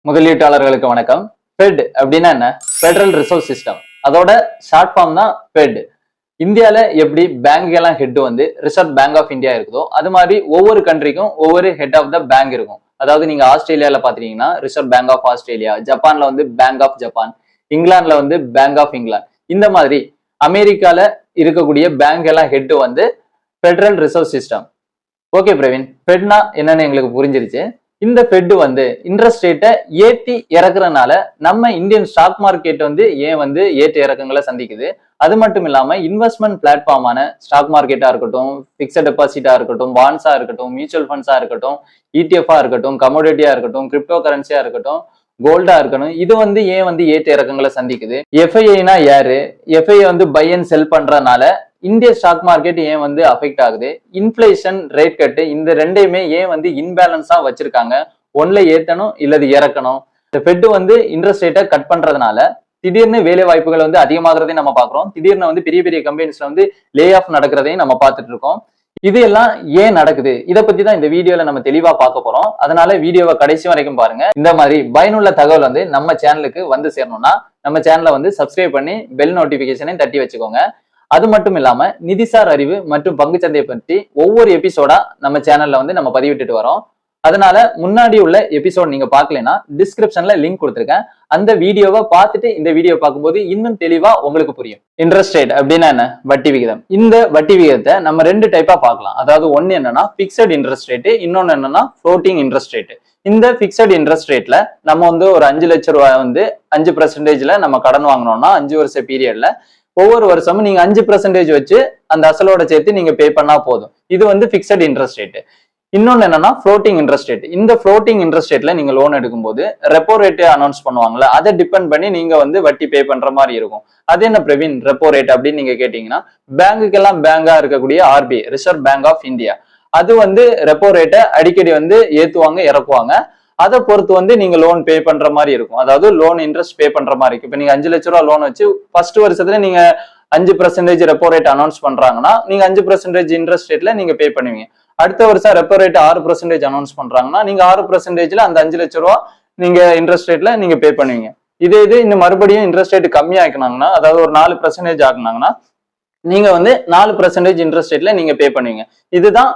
முதலீட்டாளர்களுக்கு வணக்கம். ஃபெட் அப்படின்னா என்ன? Federal Reserve system. அதோட ஷார்ட் ஃபார்ம் தான் ஃபெட். இந்தியால எப்படி பேங்க் எல்லாம் ஹெட் வந்து ரிசர்வ் பேங்க் ஆஃப் இந்தியா இருக்குதோ அது மாதிரி ஒவ்வொரு கண்ட்ரிக்கும் ஒவ்வொரு ஹெட் ஆஃப் த பேங்க் இருக்கும். அதாவது நீங்க ஆஸ்திரேலியால பாத்தீங்கன்னா ரிசர்வ் பேங்க் ஆஃப் ஆஸ்திரேலியா, ஜப்பான்ல வந்து பேங்க் ஆஃப் ஜப்பான், இங்கிலாந்துல வந்து பேங்க் ஆஃப் இங்கிலாந்து. இந்த மாதிரி அமெரிக்கால இருக்கக்கூடிய பேங்க் எல்லாம் ஹெட் வந்து federal Reserve system. Okay Praveen, FeTNA என்னன்னு எங்களுக்கு புரிஞ்சிருச்சு. இந்த ஃபெட் வந்து இன்ட்ரெஸ்ட் ரேட்டை ஏற்றி இறக்குறதுனால நம்ம இந்தியன் ஸ்டாக் மார்க்கெட் வந்து ஏன் வந்து ஏற்ற இறக்கங்களை சந்திக்குது. அது மட்டும் இல்லாம இன்வெஸ்ட்மெண்ட் பிளாட்ஃபார்மான ஸ்டாக் மார்க்கெட்டா இருக்கட்டும், பிக்சட் டெபாசிட்டா இருக்கட்டும், பாண்ட்ஸா இருக்கட்டும், மியூச்சுவல் ஃபண்ட்ஸா இருக்கட்டும், இடிஎஃப்ஆ இருக்கட்டும், கமோடிட்டியா இருக்கட்டும், கிரிப்டோ கரன்சியா இருக்கட்டும், கோல்டா இருக்கணும், இது வந்து ஏன் வந்து ஏற்ற இறக்கங்களை சந்திக்குது. எஃப்ஐஐனா யாரு? எஃப்ஐஐ வந்து பை அண்ட் செல் பண்றதுனால இந்திய ஸ்டாக் மார்க்கெட் ஏன் வந்து அஃபெக்ட் ஆகுது. இன்ஃபிளேஷன், ரேட் கட்டு, இந்த ரெண்டையுமே ஏன் வந்து இன்பேலன்ஸா வச்சிருக்காங்க. ஒன்ல ஏத்தணும் இல்லது இறக்கணும். இந்த ஃபெட் வந்து இன்ட்ரெஸ்ட் ரேட்டை கட் பண்றதுனால திடீர்னு வேலை வாய்ப்புகள் வந்து அதிகமாகிறதையும் நம்ம பாக்குறோம். திடீர்னு வந்து பெரிய பெரிய கம்பெனிஸ்ல வந்து லே ஆஃப் நடக்கிறதையும் நம்ம பார்த்துட்டு இருக்கோம். இது எல்லாம் ஏன் நடக்குது, இதை பத்தி தான் இந்த வீடியோல நம்ம தெளிவா பார்க்க போறோம். அதனால வீடியோவை கடைசி வரைக்கும் பாருங்க. இந்த மாதிரி பயனுள்ள தகவல் வந்து நம்ம சேனலுக்கு வந்து சேரணும்னா நம்ம சேனலை வந்து சப்ஸ்கிரைப் பண்ணி பெல் நோட்டிபிகேஷனையும் தட்டி வச்சுக்கோங்க. அது மட்டும் இல்லாம நிதிசார் அறிவு மற்றும் பங்குச்சந்தையை பற்றி ஒவ்வொரு எபிசோடா நம்ம சேனல்ல வந்து நம்ம பதிவிட்டுட்டு வரோம். அதனால முன்னாடி உள்ள எபிசோட் நீங்க பாக்கலைன்னா டிஸ்கிரிப்ஷன்ல லிங்க் கொடுத்துருக்கேன். அந்த வீடியோவை பார்த்துட்டு இந்த வீடியோ பார்க்கும்போது இன்னும் தெளிவா உங்களுக்கு புரியும். இன்ட்ரெஸ்ட் ரேட் அப்படின்னா என்ன? வட்டி விகிதம். இந்த வட்டி விகிதத்தை நம்ம ரெண்டு டைப்பா பார்க்கலாம். அதாவது ஒன்னு என்னன்னா பிக்சட் இன்ட்ரெஸ்ட் ரேட், இன்னொன்னு என்னன்னா ஃப்ளோட்டிங் இன்ட்ரெஸ்ட் ரேட். இந்த பிக்சட் இன்ட்ரெஸ்ட் ரேட்ல நம்ம வந்து ஒரு 5 லட்சம் ரூபாய் வந்து 5% நம்ம கடன் வாங்கினோம்னா 5 வருஷ பீரியட்ல ஒவ்வொரு வருஷமும் நீங்க 5% வச்சு அந்த அசலோட சேர்த்து நீங்க பே பண்ணா போதும். இது வந்து பிக்சட் இன்ட்ரெஸ்ட் ரேட். இன்னொன்னு என்னன்னா ஃப்ளோட்டிங் இன்ட்ரெஸ்ட் ரேட். இந்த ஃப்ளோட்டிங் இன்ட்ரெஸ்ட் ரேட்ல நீங்க லோன் எடுக்கும்போது ரெப்போ ரேட் அனௌன்ஸ் பண்ணுவாங்கல்ல, அதை டிபெண்ட் பண்ணி நீங்க வந்து வட்டி பே பண்ற மாதிரி இருக்கும். அது என்ன பிரவீன் ரெப்போ ரேட் அப்படின்னு நீங்க கேட்டீங்கன்னா, பேங்குக்கெல்லாம் பேங்கா இருக்கக்கூடிய RBI, Reserve Bank of India, அது வந்து ரெப்போ ரேட்டை அடிக்கடி வந்து ஏத்துவாங்க இறக்குவாங்க. அதை பொறுத்து வந்து நீங்க லோன் பே பண்ற மாதிரி இருக்கும். அதாவது லோன் இன்ட்ரெஸ்ட் பே பண்ற மாதிரி இருக்கும். இப்ப நீங்க 5 லட்சம் ரூபாய் லோன் வச்சு ஃபர்ஸ்ட் வருஷத்துல நீங்க 5% ரெப்போ ரேட் அனௌன்ஸ் பண்றாங்கன்னா நீங்க 5% இன்ட்ரெஸ்ட் ரேட்ல நீங்க பே பண்ணுவீங்க. அடுத்த வருஷம் ரெப்போ ரேட் 6% அனௌன்ஸ் பண்றாங்கன்னா நீங்க 6%ல அந்த 5 லட்சம் ரூபாய் நீங்க இன்ட்ரெஸ்ட் ரேட்ல நீங்க பே பண்ணுவீங்க. இதே இது இந்த மறுபடியும் இன்ட்ரெஸ்ட் ரேட் கம்மியாக்குனாங்கன்னா, அதாவது ஒரு 4% ஆக்குனாங்கன்னா நீங்க வந்து 4% இன்ட்ரெஸ்ட் ரேட்ல நீங்க பே பண்ணுவீங்க. இதுதான்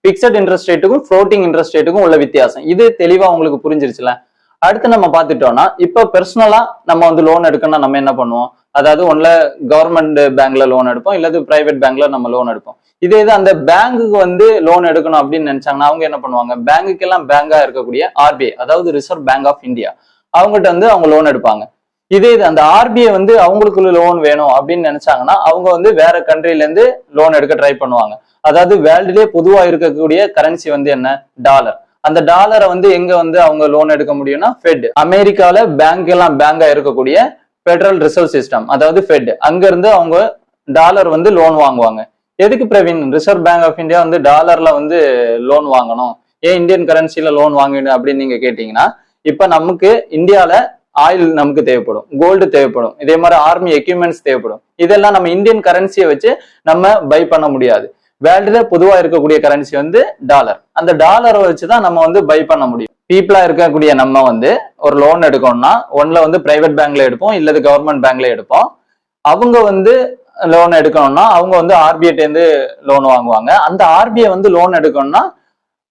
பிக்சட் இன்ட்ரெஸ்ட் ரேட்டுக்கும் ஃப்ளோட்டிங் இன்ட்ரெஸ்ட் ரேட்டுக்கும் உள்ள வித்தியாசம். இது தெளிவா உங்களுக்கு புரிஞ்சிருச்சுல. அடுத்து நம்ம பார்த்துட்டோம்னா, இப்ப பெர்சனலா நம்ம வந்து லோன் எடுக்கணும்னா நம்ம என்ன பண்ணுவோம்? அதாவது ஒன்ல கவர்மெண்ட் பேங்க்ல லோன் எடுப்போம், இல்லது பிரைவேட் பேங்க்ல நம்ம லோன் எடுப்போம். இதே இது அந்த பேங்குக்கு வந்து லோன் எடுக்கணும் அப்படின்னு நினைச்சாங்கன்னா அவங்க என்ன பண்ணுவாங்க? பேங்குக்கு எல்லாம் பேங்கா இருக்கக்கூடிய ஆர்பிஐ, அதாவது ரிசர்வ் பேங்க் ஆஃப் இந்தியா, அவங்ககிட்ட வந்து அவங்க லோன் எடுப்பாங்க. இதே இது அந்த ஆர்பிஐ வந்து அவங்களுக்குள்ள லோன் வேணும் அப்படின்னு நினைச்சாங்கன்னா அவங்க வந்து வேற கண்ட்ரில இருந்து லோன் எடுக்க ட்ரை பண்ணுவாங்க. அதாவது வேர்ல்டுலயே பொதுவா இருக்கக்கூடிய கரன்சி வந்து என்ன? டாலர். அந்த டாலரை வந்து எங்க வந்து அவங்க லோன் எடுக்க முடியும்னா ஃபெட். அமெரிக்கால பேங்க் எல்லாம் பேங்கா இருக்கக்கூடிய ஃபெடரல் ரிசர்வ் சிஸ்டம், அதாவது ஃபெட், அங்க இருந்து அவங்க டாலர் வந்து லோன் வாங்குவாங்க. எதுக்கு Praveen Reserve Bank of India வந்து டாலர்ல வந்து லோன் வாங்கணும், ஏன் இந்தியன் கரன்சில லோன் வாங்கணும் அப்படின்னு நீங்க கேட்டீங்கன்னா, இப்ப நமக்கு இந்தியால ஆயில் நமக்கு தேவைப்படும், கோல்டு தேவைப்படும், இதே மாதிரி ஆர்மி எக்யூப்மெண்ட்ஸ் தேவைப்படும். இதெல்லாம் நம்ம இந்தியன் கரன்சியை வச்சு நம்ம பை பண்ண முடியாது. வேர்ல்டுல பொதுவா இருக்கக்கூடிய கரன்சி வந்து டாலர். அந்த டாலரை வச்சுதான் நம்ம வந்து பை பண்ண முடியும். பீப்புளா இருக்கக்கூடிய நம்ம வந்து ஒரு லோன் எடுக்கணும்னா ஒன்ல வந்து பிரைவேட் பேங்க்ல எடுப்போம், இல்லது கவர்மெண்ட் பேங்க்ல எடுப்போம். அவங்க வந்து லோன் எடுக்கணும்னா அவங்க வந்து ஆர்பிஐ இருந்து லோன் வாங்குவாங்க. அந்த ஆர்பிஐ வந்து லோன் எடுக்கணும்னா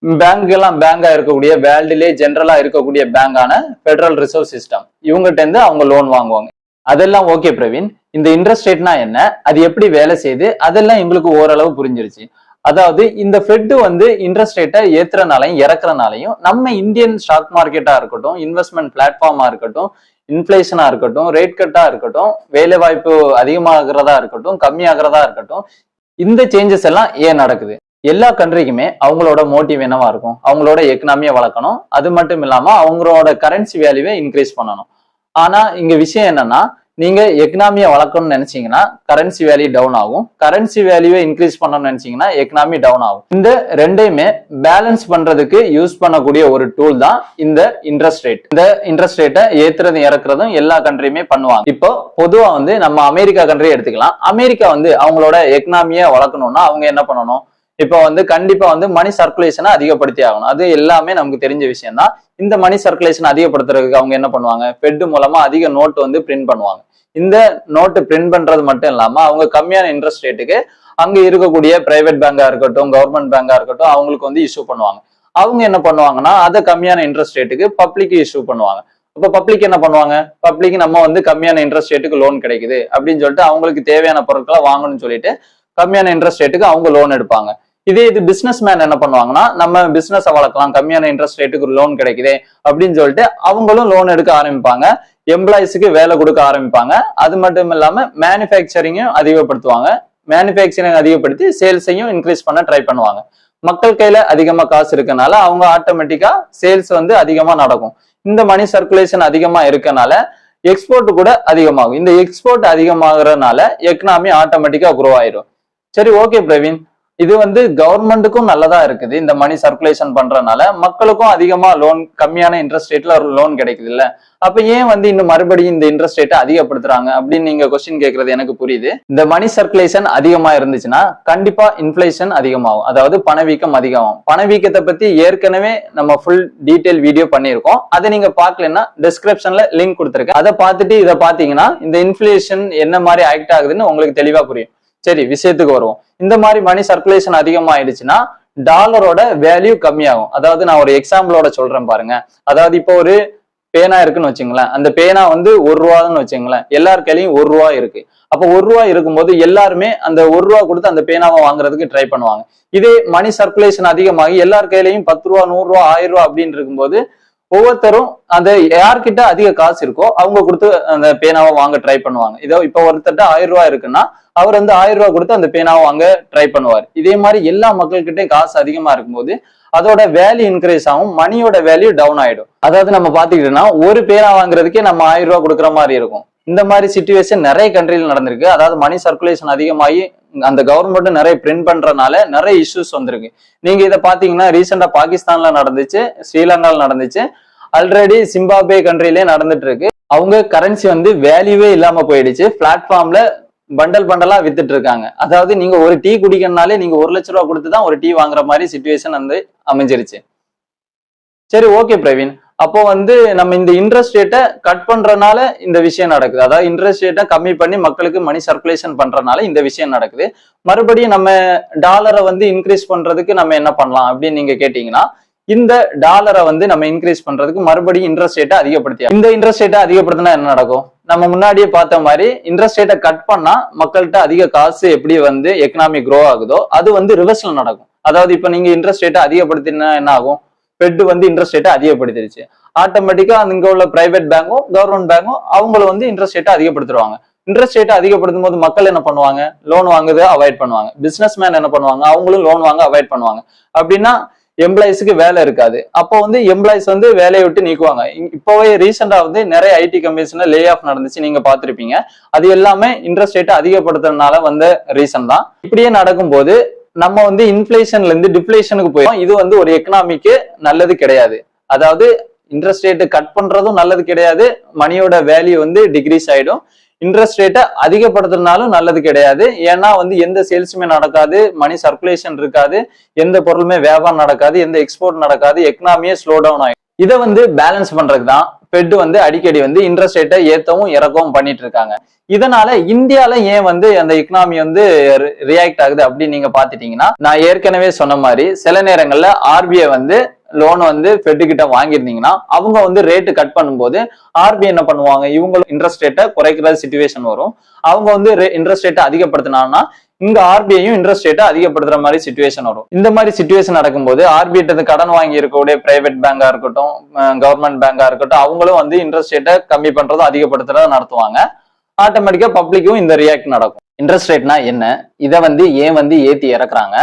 பேங்க் எல்லாம் பேங்கா இருக்கக்கூடிய வேர்ல்டுலேயே ஜென்ரலா இருக்கக்கூடிய பேங்கான ஃபெடரல் ரிசர்வ் சிஸ்டம், இவங்ககிட்ட இருந்து அவங்க லோன் வாங்குவாங்க. அதெல்லாம் ஓகே பிரவீன், இந்த இன்ட்ரெஸ்ட் ரேட்னா என்ன, அது எப்படி வேலை செய்யுது, அதெல்லாம் எங்களுக்கு ஓரளவு புரிஞ்சிருச்சு. அதாவது இந்த ஃபெட் வந்து இன்ட்ரெஸ்ட் ரேட்டை ஏத்துறனாலையும் இறக்குறனாலையும் நம்ம இந்தியன் ஸ்டாக் மார்க்கெட்டா இருக்கட்டும், இன்வெஸ்ட்மெண்ட் பிளாட்ஃபார்மா இருக்கட்டும், இன்ஃபிளேஷனா இருக்கட்டும், ரேட் கட்டா இருக்கட்டும், வேலை வாய்ப்பு அதிகமாகிறதா இருக்கட்டும், கம்மியாகிறதா இருக்கட்டும், இந்த சேஞ்சஸ் எல்லாம் ஏன் நடக்குது? எல்லா கண்ட்ரிக்குமே அவங்களோட மோட்டிவ் என்னவா இருக்கும்? அவங்களோட எக்கனாமியை வளர்க்கணும், அது மட்டும் இல்லாம அவங்களோட கரன்சி வேல்யூவை இன்க்ரீஸ் பண்ணணும். ஆனா இங்க விஷயம் என்னன்னா, நீங்க எக்கனாமியை வளர்க்கணும்னு நினைச்சீங்கன்னா கரன்சி வேல்யூ டவுன் ஆகும், கரன்சி வேல்யூவை இன்க்ரீஸ் பண்ணணும்னு நினைச்சீங்கன்னா எக்கனாமி டவுன் ஆகும். இந்த ரெண்டையுமே பேலன்ஸ் பண்றதுக்கு யூஸ் பண்ணக்கூடிய ஒரு டூல் தான் இந்த இன்ட்ரெஸ்ட் ரேட். இந்த இன்ட்ரெஸ்ட் ரேட்டை ஏத்துறதும் இறக்குறதும் எல்லா கண்ட்ரியுமே பண்ணுவாங்க. இப்போ பொதுவா வந்து நம்ம அமெரிக்கா கண்ட்ரியை எடுத்துக்கலாம். அமெரிக்கா வந்து அவங்களோட எக்கனாமியை வளர்க்கணும்னா அவங்க என்ன பண்ணணும்? இப்போ வந்து கண்டிப்பா வந்து மணி சர்க்குலேஷனை அதிகப்படுத்தி ஆகணும். அது எல்லாமே நமக்கு தெரிஞ்ச விஷயம் தான். இந்த மணி சர்க்குலேஷன் அதிகப்படுத்துறதுக்கு அவங்க என்ன பண்ணுவாங்க, ஃபெட் மூலமா அதிக நோட்டு வந்து பிரிண்ட் பண்ணுவாங்க. இந்த நோட்டு பிரிண்ட் பண்றது மட்டும் இல்லாம அவங்க கம்மியான இன்ட்ரெஸ்ட் ரேட்டுக்கு அங்க இருக்கக்கூடிய பிரைவேட் பேங்கா இருக்கட்டும், கவர்மெண்ட் பேங்கா இருக்கட்டும், அவங்களுக்கு வந்து இஷ்யூ பண்ணுவாங்க. அவங்க என்ன பண்ணுவாங்கன்னா அதை கம்மியான இன்ட்ரெஸ்ட் ரேட்டுக்கு பப்ளிக் இஷ்யூ பண்ணுவாங்க. அப்ப பப்ளிக் என்ன பண்ணுவாங்க, பப்ளிக் நம்ம வந்து கம்மியான இன்ட்ரெஸ்ட் ரேட்டுக்கு லோன் கிடைக்குது அப்படின்னு சொல்லிட்டு அவங்களுக்கு தேவையான பொருட்களை வாங்கணும்னு சொல்லிட்டு கம்மியான இன்ட்ரெஸ்ட் ரேட்டுக்கு அவங்க லோன் எடுப்பாங்க. இதே இது பிசினஸ் மேன் என்ன பண்ணுவாங்கன்னா, நம்ம பிசினஸ் வளர்க்கலாம், கம்மியான இன்ட்ரெஸ்ட் ரேட்டுக்கு லோன் கிடைக்குது அப்படின்னு சொல்லிட்டு அவங்களும் லோன் எடுக்க ஆரம்பிப்பாங்க. எம்ப்ளாயிஸுக்கு வேலை கொடுக்க ஆரம்பிப்பாங்க. அது மட்டும் இல்லாம மேனுஃபேக்சரிங்கும் அதிகப்படுத்துவாங்க. மேனுஃபேக்சரிங் அதிகப்படுத்தி சேல்ஸையும் இன்க்ரீஸ் பண்ண ட்ரை பண்ணுவாங்க. மக்கள் கையில அதிகமா காசு இருக்கனால அவங்க ஆட்டோமேட்டிக்கா சேல்ஸ் வந்து அதிகமா நடக்கும். இந்த மணி சர்க்குலேஷன் அதிகமா இருக்கனால எக்ஸ்போர்ட் கூட அதிகமாகும். இந்த எக்ஸ்போர்ட் அதிகமாகறதுனால எக்கனாமி ஆட்டோமேட்டிக்கா குரோ ஆயிடும். சரி, ஓகே பிரவீன், இது வந்து கவர்மெண்ட்டுக்கும் நல்லதா இருக்குது. இந்த மணி சர்க்குலேஷன் பண்றதுனால மக்களுக்கும் அதிகமா லோன், கம்மியான இன்ட்ரெஸ்ட் ரேட்ல லோன் கிடைக்குது இல்ல, அப்ப ஏன் வந்து இன்னும் மறுபடியும் இந்த இன்ட்ரெஸ்ட் ரேட்டை அதிகப்படுத்துறாங்க அப்படின்னு நீங்க கொஸ்டின் கேட்கறது எனக்கு புரியுது. இந்த மணி சர்க்குலேஷன் அதிகமா இருந்துச்சுன்னா கண்டிப்பா இன்ஃபிளேஷன் அதிகமாகும், அதாவது பணவீக்கம் அதிகமாகும். பணவீக்கத்தை பத்தி ஏற்கனவே நம்ம ஃபுல் டீடைல் வீடியோ பண்ணியிருக்கோம். அதை நீங்க பார்க்கலன்னா டிஸ்கிரிப்ஷன்ல லிங்க் கொடுத்துருக்கேன். அதை பார்த்துட்டு இதை பாத்தீங்கன்னா இந்த இன்ஃபிளேஷன் என்ன மாதிரி ஆக்ட் ஆகுதுன்னு உங்களுக்கு தெளிவா புரியும். சரி, விஷயத்துக்கு வருவோம். இந்த மாதிரி மணி சர்க்குலேஷன் அதிகமாயிடுச்சுன்னா டாலரோட வேல்யூ கம்மியாகும். அதாவது நான் ஒரு எக்ஸாம்பிளோட சொல்றேன் பாருங்க. அதாவது இப்போ ஒரு பேனா இருக்குன்னு வச்சுங்களேன், அந்த பேனா வந்து ₹1 வச்சுங்களேன், எல்லார் கையிலையும் ₹1 இருக்கு. அப்போ ₹1 இருக்கும்போது எல்லாருமே அந்த ₹1 கொடுத்து அந்த பேனாவை வாங்குறதுக்கு ட்ரை பண்ணுவாங்க. இதே மணி சர்க்குலேஷன் அதிகமாகி எல்லார் கையிலையும் ₹10, ₹100, ₹1000 அப்படின்னு இருக்கும்போது ஒவ்வொருத்தரும் அந்த யார்கிட்ட அதிக காசு இருக்கோ அவங்க கொடுத்து அந்த பேனாவை வாங்க ட்ரை பண்ணுவாங்க. இதோ இப்போ ஒருத்தர்கிட்ட ₹1000 இருக்குன்னா அவர் வந்து ₹1000 கொடுத்து அந்த பேனாவை வாங்க ட்ரை பண்ணுவார். இதே மாதிரி எல்லா மக்கள்கிட்டையும் காசு அதிகமா இருக்கும்போது அதோட வேல்யூ இன்க்ரீஸ் ஆகும், மணியோட வேல்யூ டவுன் ஆயிடும். அதாவது நம்ம பாத்துக்கிட்டோம்னா ஒரு பேனா வாங்குறதுக்கே நம்ம ₹1000 கொடுக்குற மாதிரி இருக்கும். இந்த மாதிரி சிச்சுவேஷன் நிறைய கண்ட்ரில நடந்திருக்கு. அதாவது மணி சர்க்குலேஷன் அதிகமாகி அந்த கவர்மெண்ட் நிறைய பிரிண்ட் பண்றதுனால நிறைய இஷ்யூஸ் வந்திருக்கு. நீங்க இதை பாத்தீங்கன்னா ரீசெண்டா பாகிஸ்தான்ல நடந்துச்சு, ஸ்ரீலங்கால நடந்துச்சு, ஆல்ரெடி சிம்பாப்வே கண்ட்ரிலே நடந்துட்டு இருக்கு. அவங்க கரன்சி வந்து வேல்யூவே இல்லாம போயிடுச்சு. பிளாட்ஃபார்ம்ல பண்டல் பண்டலா வித்துட்டு இருக்காங்க. அதாவது நீங்க ஒரு டீ குடிக்கணும்னாலே நீங்க ₹1,00,000 கொடுத்துதான் ஒரு டீ வாங்குற மாதிரி சிச்சுவேஷன் வந்து அமைஞ்சிருச்சு. சரி, ஓகே பிரவீன், அப்போ வந்து நம்ம இந்த இன்ட்ரெஸ்ட் ரேட்டை கட் பண்றதுனால இந்த விஷயம் நடக்குது. அதாவது இன்ட்ரெஸ்ட் ரேட்டை கம்மி பண்ணி மக்களுக்கு மணி சர்க்குலேஷன் பண்றதுனால இந்த விஷயம் நடக்குது. மறுபடியும் நம்ம டாலரை வந்து இன்க்ரீஸ் பண்றதுக்கு நம்ம என்ன பண்ணலாம் அப்படின்னு நீங்க கேட்டீங்கன்னா, இந்த டாலரை வந்து நம்ம இன்க்ரீஸ் பண்றதுக்கு மறுபடியும் இன்ட்ரெஸ்ட் ரேட்டை அதிகப்படுத்தி, இந்த இன்ட்ரெஸ்ட் ரேட்டை அதிகப்படுத்தினா என்ன நடக்கும், நம்ம முன்னாடியே பார்த்த மாதிரி இன்ட்ரெஸ்ட் ரேட்டை கட் பண்ணா மக்கள்கிட்ட அதிக காசு எப்படி வந்து எக்கனாமி க்ரோ ஆகுதோ அது வந்து ரிவர்ஸ்ல நடக்கும். அதாவது இப்ப நீங்க இன்ட்ரெஸ்ட் ரேட்டை அதிகப்படுத்தினா என்ன ஆகும், ஃபெட் வந்து இன்ட்ரெஸ்ட் ரேட்டை அதிகப்படுத்திருச்சு, ஆட்டோமேட்டிக்கா அங்க உள்ள பிரைவேட் பேங்கும் கவர்மெண்ட் பேங்கும் அவங்களும் வந்து இன்ட்ரெஸ்ட் ரேட்டை அதிகப்படுத்துவாங்க. இன்ட்ரெஸ்ட் ரேட்டை அதிகப்படுத்தும் போது மக்கள் என்ன பண்ணுவாங்க, லோன் வாங்குறதை அவாய்ட் பண்ணுவாங்க. பிசினஸ் மேன் என்ன பண்ணுவாங்க, அவங்களும் லோன் வாங்க அவாய்ட் பண்ணுவாங்க. அப்படின்னா எம்ப்ளாயிஸ்க்கு வேலை இருக்காது. அப்போ வந்து எம்ப்ளாயிஸ் வந்து வேலையை விட்டு நீக்குவாங்க. இப்போவே ரீசெண்டா வந்து நிறைய ஐடி கம்பெனிஸ்ல லே ஆஃப் நடந்துச்சு, நீங்க பாத்திருப்பீங்க. அது எல்லாமே இன்ட்ரெஸ்ட் ரேட்டை அதிகப்படுத்துறதுனால வந்த ரீசன் தான். இப்படியே நடக்கும்போது நம்ம வந்து இன்ஃபிளேஷன்ல இருந்து டிஃப்ளேஷனுக்கு போயிடும். இது வந்து ஒரு எக்கனாமிக்கு நல்லது கிடையாது. அதாவது இன்ட்ரெஸ்ட் ரேட்டு கட் பண்றதும் நல்லது கிடையாது, மணியோட வேல்யூ வந்து டிக்ரீஸ் ஆயிடும். இன்ட்ரெஸ்ட் ரேட்டை அதிகப்படுத்துறதுனாலும் நல்லது கிடையாது. ஏன்னா வந்து எந்த சேல்ஸுமே நடக்காது, மணி சர்க்குலேஷன் இருக்காது, எந்த பொருளுமே வியாபாரம் நடக்காது, எந்த எக்ஸ்போர்ட் நடக்காது, எக்கனாமியே ஸ்லோ டவுன் ஆயிடும். இதை வந்து பேலன்ஸ் பண்றதுக்கு தான் ஃபெட் வந்து அடிக்கடி வந்து இன்ட்ரெஸ்ட் ரேட்டை ஏத்தவும் இறக்கவும் பண்ணிட்டு இருக்காங்க. இதனால இந்தியால ஏன் வந்து அந்த எக்கனாமி வந்து ரியாக்ட் ஆகுது அப்படின்னு நீங்க பாத்துட்டீங்கன்னா, நான் ஏற்கனவே சொன்ன மாதிரி சில நேரங்கள்ல ஆர்பிஐ வந்து லோன் வந்து ஃபெட் கிட்ட வாங்கியிருந்தீங்கன்னா அவங்க வந்து ரேட்டு கட் பண்ணும்போது ஆர்பிஐ என்ன பண்ணுவாங்க, இவங்க இன்ட்ரெஸ்ட் ரேட்டை குறைக்கிற சிச்சுவேஷன் வரும். அவங்க வந்து இன்ட்ரெஸ்ட் ரேட்டை அதிகப்படுத்தினாங்கன்னா இங்க ஆர்பிஐயும் இன்ட்ரெஸ்ட் ரேட்டை அதிகப்படுத்துற மாதிரி சிச்சுவேஷன் வரும். இந்த மாதிரி சிச்சுவேஷன் நடக்கும்போது ஆர்பிஐ கடன் வாங்கி இருக்கக்கூடிய பிரைவேட் பேங்கா இருக்கட்டும், கவர்மெண்ட் பேங்கா இருக்கட்டும், அவங்களும் வந்து இன்ட்ரெஸ்ட் ரேட்டை கம்மி பண்றதும் அதிகப்படுத்துறதும் நடத்துவாங்க. ஆட்டோமேட்டிக்கா பப்ளிக்கும் இந்த ரியாக்ட் நடக்கும். இன்ட்ரெஸ்ட் ரேட்னா என்ன, இதை வந்து ஏன் வந்து ஏத்தி இறக்குறாங்க,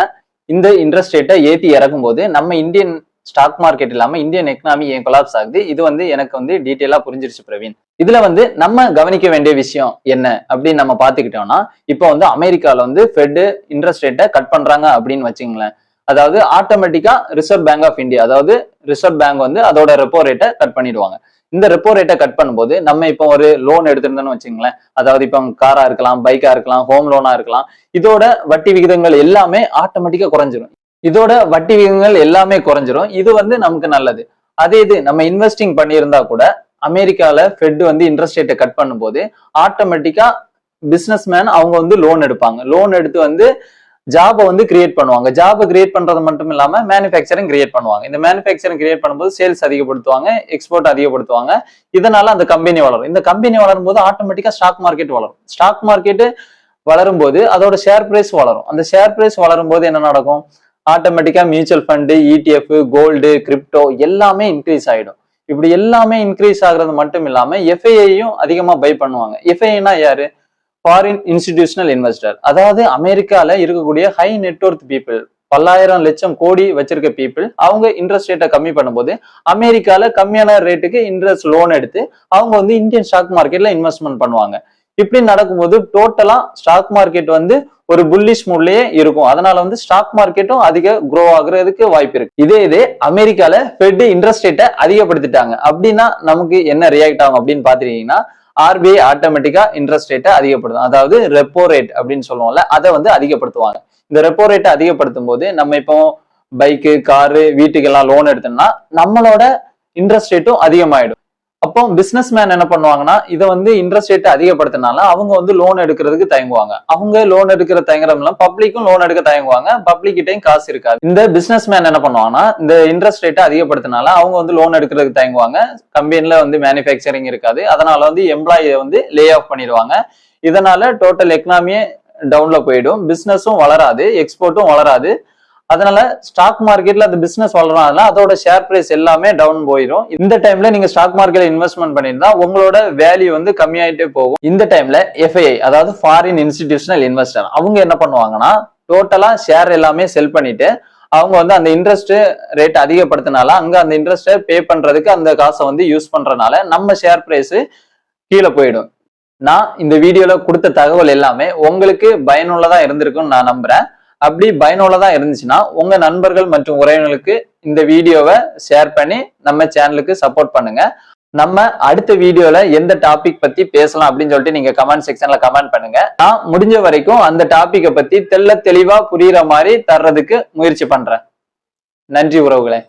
இந்த இன்ட்ரெஸ்ட் ரேட்டை ஏத்தி இறக்கும் போது நம்ம இந்தியன் ஸ்டாக் மார்க்கெட் இல்லாம இந்தியன் எக்கனாமி ஏன் கொலாப்ஸ் ஆகுது, இது வந்து எனக்கு வந்து டீட்டெயிலா புரிஞ்சிருச்சு பிரவீன். இதுல வந்து நம்ம கவனிக்க வேண்டிய விஷயம் என்ன அப்படின்னு நம்ம பாத்துக்கிட்டோம்னா, இப்போ வந்து அமெரிக்கால வந்து ஃபெட் இன்ட்ரெஸ்ட் ரேட்டை கட் பண்றாங்க அப்படின்னு வச்சுங்களேன். அதாவது ஆட்டோமேட்டிக்கா ரிசர்வ் பேங்க் ஆஃப் இந்தியா, அதாவது ரிசர்வ் பேங்க் வந்து அதோட ரெப்போ ரேட்டை கட் பண்ணிடுவாங்க. இந்த ரெப்போ ரேட்டை கட் பண்ணும்போது நம்ம இப்போ ஒரு லோன் எடுத்திருந்தோம்னு வச்சுங்களேன், அதாவது இப்போ காரா இருக்கலாம், பைக்கா இருக்கலாம், ஹோம் லோனா இருக்கலாம், இதோட வட்டி விகிதங்கள் எல்லாமே ஆட்டோமேட்டிக்கா குறைஞ்சிரும். இதோட வட்டி விகிதங்கள் எல்லாமே குறைஞ்சிரும். இது வந்து நமக்கு நல்லது. அதே இது நம்ம இன்வெஸ்டிங் பண்ணியிருந்தா கூட அமெரிக்கால ஃபெட் வந்து இன்ட்ரெஸ்ட் ரேட்டை கட் பண்ணும்போது ஆட்டோமேட்டிக்கா பிசினஸ் மேன் அவங்க வந்து லோன் எடுப்பாங்க. லோன் எடுத்து வந்து ஜாபை வந்து கிரியேட் பண்ணுவாங்க. ஜாபை கிரியேட் பண்றது மட்டும் இல்லாம மேனுஃபேக்சரிங் கிரியேட் பண்ணுவாங்க. இந்த மேனுஃபேக்சரிங் கிரியேட் பண்ணும்போது சேல்ஸ் அதிகப்படுத்துவாங்க, எக்ஸ்போர்ட் அதிகப்படுத்துவாங்க. இதனால அந்த கம்பெனி வளரும். இந்த கம்பெனி வளரும் போது ஆட்டோமேட்டிக்கா ஸ்டாக் மார்க்கெட் வளரும். ஸ்டாக் மார்க்கெட் வளரும் போது அதோட ஷேர் பிரைஸ் வளரும். அந்த ஷேர் பிரைஸ் வளரும் போது என்ன நடக்கும்? ஆட்டோமேட்டிக்கா mutual fund, ETF, gold, crypto எல்லாமே இன்க்ரீஸ் ஆயிடும். இப்படி எல்லாமே இன்க்ரீஸ் ஆகுறது மட்டும் இல்லாம FII-யும் அதிகமா பை பண்ணுவாங்க. FII-னா யாரு? Foreign institutional investor. அதாவது அமெரிக்கால இருக்கக்கூடிய ஹை நெட்வொர்த் பீப்புள், 10,000 லட்சம் கோடி வச்சிருக்க பீப்புள், அவங்க இன்ட்ரெஸ்ட் ரேட்டை கம்மி பண்ணும்போது அமெரிக்கால கம்மியான ரேட்டுக்கு இன்ட்ரெஸ்ட் லோன் எடுத்து அவங்க வந்து இந்தியன் ஸ்டாக் மார்க்கெட்ல இன்வெஸ்ட்மெண்ட் பண்ணுவாங்க. இப்படி நடக்கும்போது டோட்டலா ஸ்டாக் மார்க்கெட் வந்து ஒரு புல்லிஷ் மூட்லயே இருக்கும். அதனால வந்து ஸ்டாக் மார்க்கெட்டும் அதிக க்ரோ ஆகுறதுக்கு வாய்ப்பு இருக்கு. இதே அமெரிக்கால ஃபெட் இன்ட்ரெஸ்ட் ரேட்டை அதிகப்படுத்திட்டாங்க அப்படின்னா நமக்கு என்ன ரியாக்ட் ஆகும் அப்படின்னு பாத்துட்டீங்கன்னா, RBI ஆட்டோமேட்டிக்கா இன்ட்ரெஸ்ட் ரேட்டை அதிகப்படுத்தும். அதாவது ரெப்போ ரேட் அப்படின்னு சொல்லுவோம்ல, அதை வந்து அதிகப்படுத்துவாங்க. இந்த ரெப்போ ரேட்டை அதிகப்படுத்தும் போது நம்ம இப்போ பைக்கு, காரு, வீட்டுக்கெல்லாம் லோன் எடுத்தோம்னா நம்மளோட இன்ட்ரெஸ்ட் ரேட்டும் அதிகமாயிடும். அப்போ பிசினஸ் மேன் என்ன பண்ணுவாங்கன்னா, இதை வந்து இன்ட்ரெஸ்ட் ரேட் அதிகப்படுத்தினால அவங்க வந்து லோன் எடுக்கிறதுக்கு தயங்குவாங்க. அவங்க லோன் எடுக்கிற தயங்குறதுல பப்ளிக்கும் லோன் எடுக்க தயங்குவாங்க. பப்ளிக் கிட்டையும் காசு இருக்காது. இந்த பிசினஸ் மேன் என்ன பண்ணுவாங்கன்னா, இந்த இன்ட்ரெஸ்ட் ரேட்டை அதிகப்படுத்தினால அவங்க வந்து லோன் எடுக்கிறதுக்கு தயங்குவாங்க. கம்பெனில வந்து மேனுஃபேக்சரிங் இருக்காது. அதனால வந்து எம்ப்ளாயியை வந்து லே ஆஃப் பண்ணிடுவாங்க. இதனால டோட்டல் எக்கனாமியே டவுன்ல போயிடும். பிசினஸும் வளராது, எக்ஸ்போர்ட்டும் வளராது. அதனால ஸ்டாக் மார்க்கெட்ல அந்த பிசினஸ் வளரனால அதோட ஷேர் பிரைஸ் எல்லாமே டவுன் போயிடும். இந்த டைம்ல நீங்க ஸ்டாக் மார்க்கெட்ல இன்வெஸ்ட்மெண்ட் பண்ணிருந்தா உங்களோட வேல்யூ வந்து கம்மியாயிட்டே போகும். இந்த டைம்ல FII, அதாவது ஃபாரின் இன்ஸ்டிடியூஷனல் இன்வெஸ்டர், அவங்க என்ன பண்ணுவாங்கன்னா டோட்டலா ஷேர் எல்லாமே செல் பண்ணிட்டு அவங்க வந்து அந்த இன்ட்ரெஸ்ட் ரேட் அதிகப்படுத்தினால அங்க அந்த இன்ட்ரெஸ்ட்டை பே பண்றதுக்கு அந்த காசை வந்து யூஸ் பண்றதுனால நம்ம ஷேர் பிரைஸ் கீழே போயிடும். நான் இந்த வீடியோல கொடுத்த தகவல் எல்லாமே உங்களுக்கு பயனுள்ளதா இருந்திருக்கும்னு நான் நம்புறேன். அப்படி பயனுள்ளதா இருந்துச்சுன்னா உங்க நண்பர்கள் மற்றும் உறவினர்களுக்கு இந்த வீடியோவை ஷேர் பண்ணி நம்ம சேனலுக்கு சப்போர்ட் பண்ணுங்க. நம்ம அடுத்த வீடியோல எந்த டாபிக் பத்தி பேசலாம் அப்படின்னு சொல்லிட்டு நீங்க கமெண்ட் செக்ஷன்ல கமெண்ட் பண்ணுங்க. நான் முடிஞ்ச வரைக்கும் அந்த டாபிக்கை பத்தி தெளிவா புரியுற மாதிரி தர்றதுக்கு முயற்சி பண்றேன். நன்றி உறவுகளே.